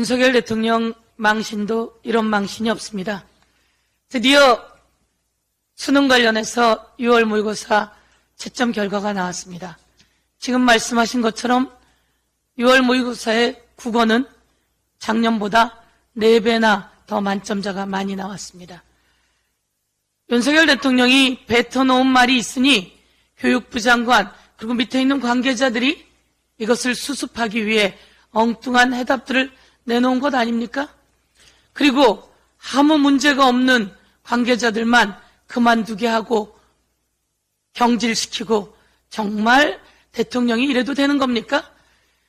윤석열 대통령 망신도 이런 망신이 없습니다. 드디어 수능 관련해서 6월 모의고사 채점 결과가 나왔습니다. 지금 말씀하신 것처럼 6월 모의고사의 국어는 작년보다 4배나 더 만점자가 많이 나왔습니다. 윤석열 대통령이 뱉어놓은 말이 있으니 교육부 장관 그리고 밑에 있는 관계자들이 이것을 수습하기 위해 엉뚱한 해답들을 내놓은 것 아닙니까? 그리고 아무 문제가 없는 관계자들만 그만두게 하고 경질시키고 정말 대통령이 이래도 되는 겁니까?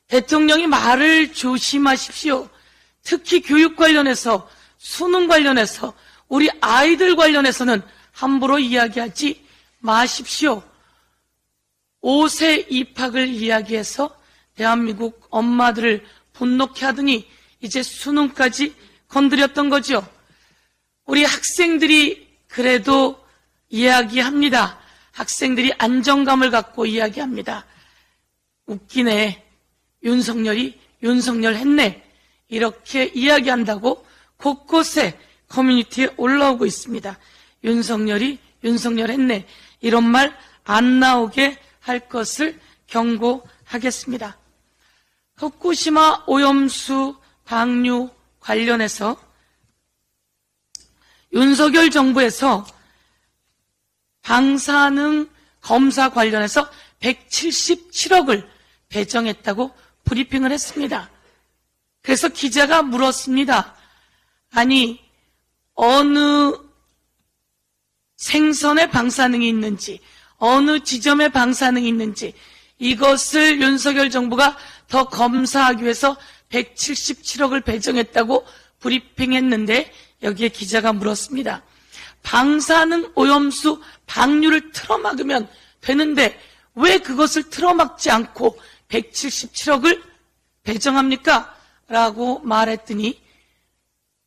대통령이 말을 조심하십시오. 특히 교육 관련해서 수능 관련해서 우리 아이들 관련해서는 함부로 이야기하지 마십시오. 5세 입학을 이야기해서 대한민국 엄마들을 분노케 하더니 이제 수능까지 건드렸던 거죠. 우리 학생들이 그래도 이야기합니다. 학생들이 안정감을 갖고 이야기합니다. 웃기네. 윤석열이 윤석열 했네. 이렇게 이야기한다고 곳곳에 커뮤니티에 올라오고 있습니다. 윤석열이 윤석열 했네. 이런 말 안 나오게 할 것을 경고하겠습니다. 후쿠시마 오염수 방류 관련해서 윤석열 정부에서 방사능 검사 관련해서 177억을 배정했다고 브리핑을 했습니다. 그래서 기자가 물었습니다. 아니, 어느 생선에 방사능이 있는지, 어느 지점에 방사능이 있는지 이것을 윤석열 정부가 더 검사하기 위해서 177억을 배정했다고 브리핑했는데 여기에 기자가 물었습니다. 방사능 오염수 방류를 틀어막으면 되는데 왜 그것을 틀어막지 않고 177억을 배정합니까? 라고 말했더니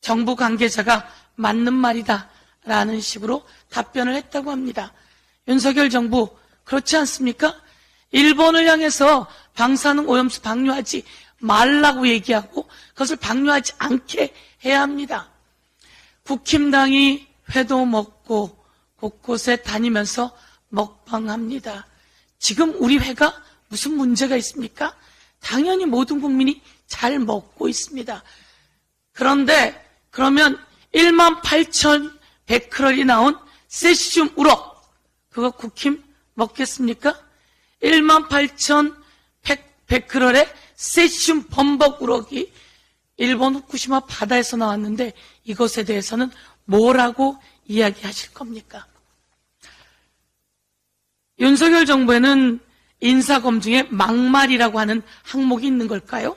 정부 관계자가 맞는 말이다 라는 식으로 답변을 했다고 합니다. 윤석열 정부 그렇지 않습니까? 일본을 향해서 방사능 오염수 방류하지 말라고 얘기하고 그것을 방류하지 않게 해야 합니다. 국힘당이 회도 먹고 곳곳에 다니면서 먹방합니다. 지금 우리 회가 무슨 문제가 있습니까? 당연히 모든 국민이 잘 먹고 있습니다. 그런데 그러면 18,100kcal이 나온 세시듐 우럭 그거 국힘 먹겠습니까? 18,100kcal의 세시듐 범벅 우럭이 일본 후쿠시마 바다에서 나왔는데 이것에 대해서는 뭐라고 이야기하실 겁니까? 윤석열 정부에는 인사검증에 막말이라고 하는 항목이 있는 걸까요?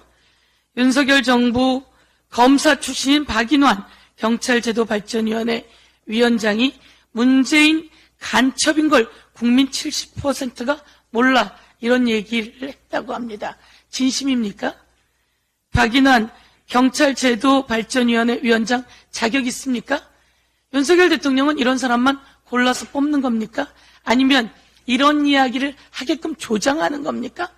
윤석열 정부 검사 출신인 박인환 경찰제도발전위원회 위원장이 문재인 간첩인 걸 국민 70%가 몰라 이런 얘기를 했다고 합니다. 진심입니까? 박인환 경찰제도발전위원회 위원장 자격 있습니까? 윤석열 대통령은 이런 사람만 골라서 뽑는 겁니까? 아니면 이런 이야기를 하게끔 조장하는 겁니까?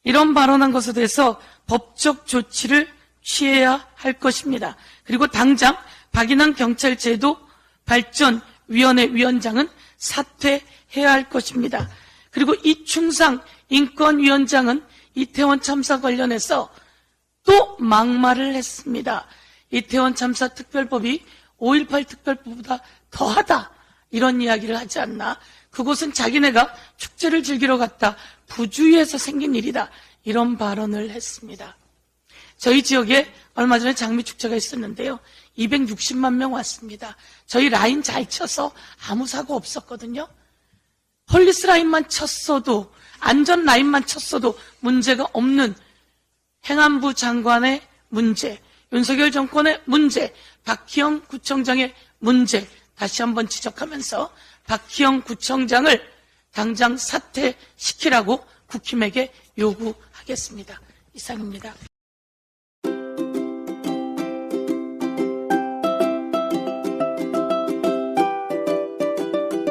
이런 발언한 것에 대해서 법적 조치를 취해야 할 것입니다. 그리고 당장 박인환 경찰제도발전위원회 위원장은 사퇴해야 할 것입니다. 그리고 이충상 인권위원장은 이태원 참사 관련해서 또 막말을 했습니다. 이태원 참사 특별법이 5.18 특별법보다 더하다 이런 이야기를 하지 않나. 그곳은 자기네가 축제를 즐기러 갔다 부주의해서 생긴 일이다 이런 발언을 했습니다. 저희 지역에 얼마 전에 장미축제가 있었는데요. 260만 명 왔습니다. 저희 라인 잘 쳐서 아무 사고 없었거든요. 폴리스 라인만 쳤어도 안전 라인만 쳤어도 문제가 없는 행안부 장관의 문제, 윤석열 정권의 문제, 박희영 구청장의 문제 다시 한번 지적하면서 박희영 구청장을 당장 사퇴시키라고 국힘에게 요구하겠습니다. 이상입니다.